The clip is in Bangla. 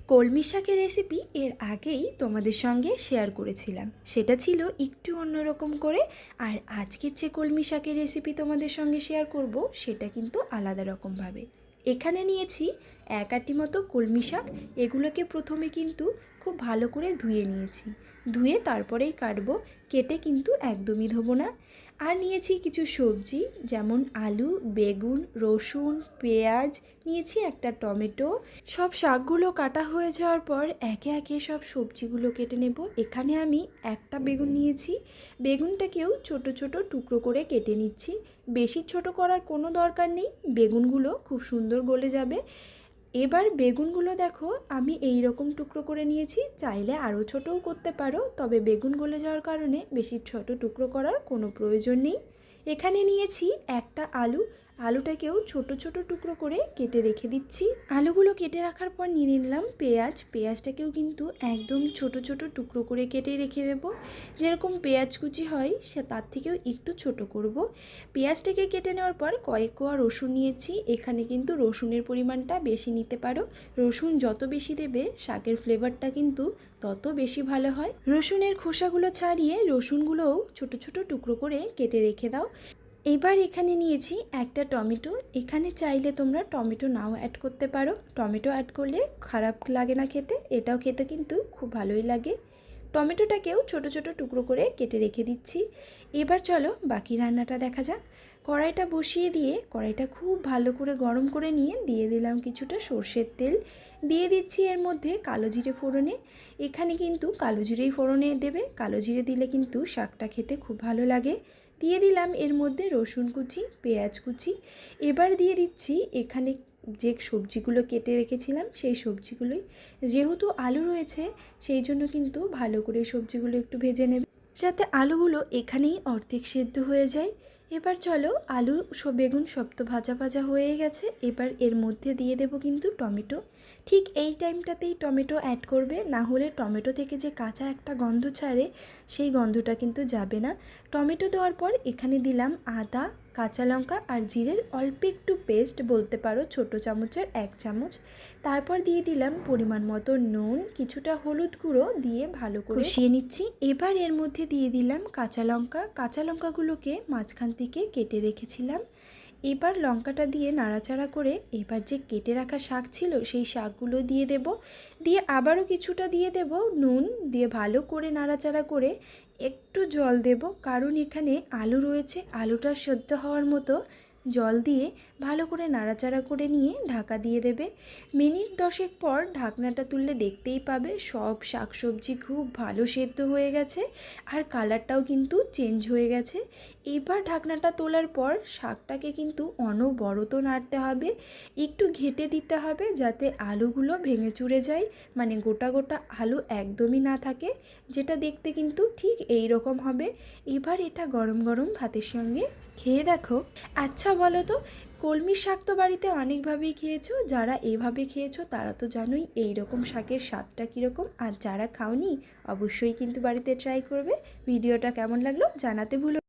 কলমি শাকের রেসিপি এর আগেই তোমাদের সঙ্গে শেয়ার করেছিলাম, সেটা ছিল একটু অন্যরকম করে। আর আজকের যে কলমি শাকের রেসিপি তোমাদের সঙ্গে শেয়ার করব সেটা কিন্তু আলাদা রকমভাবে। এখানে নিয়েছি 1 আটি মতো কলমি শাক। এগুলোকে প্রথমে কিন্তু খুব ভালো করে ধুয়ে নিয়েছি, ধুয়ে তারপরেই কাটবো, কেটে কিন্তু একদমই ধোবো না। আর নিয়েছি কিছু সবজি, যেমন আলু, বেগুন, রসুন, পেঁয়াজ, নিয়েছি একটা টমেটো। সব শাকগুলো কাটা হয়ে যাওয়ার পর একে একে সব সবজিগুলো কেটে নেব। এখানে আমি একটা বেগুন নিয়েছি, বেগুনটাকেও ছোট ছোট টুকরো করে কেটে নিচ্ছি। বেশি ছোট করার কোনো দরকার নেই, বেগুনগুলো খুব সুন্দর গলে যাবে। এবার বেগুনগুলো দেখো আমি এই রকম টুকরো করে নিয়েছি, চাইলে আরও ছোটও করতে পারো, তবে বেগুন গলে যাওয়ার কারণে বেশি ছোট টুকরো করার কোনো প্রয়োজন নেই। এখানে নিয়েছি একটা আলু, আলুটাকেও ছোট ছোট টুকরো করে কেটে রেখে দিচ্ছি। আলুগুলো কেটে রাখার পর নিয়ে নিলাম পেঁয়াজ, পেঁয়াজটাকেও কিন্তু একদম ছোট ছোট টুকরো করে কেটে রেখে দেবো। যেরকম পেঁয়াজ কুচি হয় সে তার থেকেও একটু ছোট করব। পেঁয়াজটাকে কেটে নেওয়ার পর কয়েক কোয়া রসুন নিয়েছি, এখানে কিন্তু রসুনের পরিমাণটা বেশি নিতে পারো। রসুন যত বেশি দেবে শাকের ফ্লেভারটা কিন্তু তত বেশি ভালো হয়। রসুনের খোসাগুলো ছাড়িয়ে রসুনগুলোও ছোট ছোট টুকরো করে কেটে রেখে দাও। এবার এখানে নিয়েছি একটা টমেটো, এখানে চাইলে তোমরা টমেটো নাও অ্যাড করতে পারো, টমেটো অ্যাড করলে খারাপ লাগে না খেতে, এটাও খেতে কিন্তু খুব ভালোই লাগে। টমেটোটাকেও ছোট ছোট টুকরো করে কেটে রেখে দিচ্ছি। এবার চলো বাকি রান্নাটা দেখা যাক। কড়াইটা বসিয়ে দিয়ে কড়াইটা খুব ভালো করে গরম করে নিয়ে দিয়ে দিলাম কিছুটা সর্ষের তেল, দিয়ে দিচ্ছি এর মধ্যে কালো জিরে ফোড়নে। এখানে কিন্তু কালো জিরেই ফোড়নে দেবে, কালো জিরে দিলে কিন্তু শাকটা খেতে খুব ভালো লাগে। দিয়ে দিলাম এর মধ্যে রসুন কুচি, পেঁয়াজ কুচি। এবার দিয়ে দিচ্ছি এখানে যে সবজিগুলো কেটে রেখেছিলাম সেই সবজিগুলোই। যেহেতু আলু রয়েছে সেই জন্য কিন্তু ভালো করে সবজিগুলো একটু ভেজে নেবে, যাতে আলুগুলো এখানেই অর্ধেক সেদ্ধ হয়ে যায়। এবার চলো আলু বেগুন সব তো ভাজা ভাজা হয়ে গেছে, এবার এর মধ্যে দিয়ে দেব কিন্তু টমেটো। ঠিক এই টাইমটাতেই টমেটো অ্যাড করবে, না হলে টমেটো থেকে যে কাঁচা একটা গন্ধ ছাড়ে সেই গন্ধটা কিন্তু যাবে না। টমেটো দেওয়ার পর এখানে দিলাম আদা, কাঁচা লঙ্কা আর জিরের অল্প একটু পেস্ট, বলতে পারো ছোটো চামচের 1 চামচ। তারপর দিয়ে দিলাম পরিমাণ মতো নুন, কিছুটা হলুদ গুঁড়ো দিয়ে ভালো করে কষিয়ে নিচ্ছি। এবার এর মধ্যে দিয়ে দিলাম কাঁচা লঙ্কা, কাঁচা লঙ্কাগুলোকে মাঝখান থেকে কেটে রেখেছিলাম। এবার লঙ্কাটা দিয়ে নাড়াচাড়া করে এবার যে কেটে রাখা শাক ছিল সেই শাকগুলো দিয়ে দেব, দিয়ে আবারও কিছুটা দিয়ে দেব নুন, দিয়ে ভালো করে নাড়াচাড়া করে একটু জল দেব, কারণ এখানে আলু রয়েছে, আলুটা সেদ্ধ হওয়ার মতো জল দিয়ে ভালো করে নাড়াচাড়া করে নিয়ে ঢাকা দিয়ে দেবে। মিনিট 10 পর ঢাকনাটা তুললে দেখতেই পাবে সব শাকসবজি খুব ভালো সেদ্ধ হয়ে গেছে আর কালারটাও কিন্তু চেঞ্জ হয়ে গেছে। এবার ঢাকনাটা তোলার পর শাকটাকে কিন্তু অনবরত নাড়তে হবে, একটু ঘেঁটে দিতে হবে যাতে আলুগুলো ভেঙে চুরে যায়, মানে গোটা গোটা আলু একদমই না থাকে, যেটা দেখতে কিন্তু ঠিক এই রকম হবে। এবার এটা গরম গরম ভাতের সঙ্গে খেয়ে দেখো। আচ্ছা বলো তো, কলমি শাক তো বাড়িতে অনেকভাবেই খেয়েছো, যারা এভাবে খেয়েছো তারা তো জানোই এই রকম শাকের স্বাদটা কীরকম, আর যারা খাওনি অবশ্যই কিন্তু বাড়িতে ট্রাই করবে। ভিডিওটা কেমন লাগলো জানাতে ভুলো।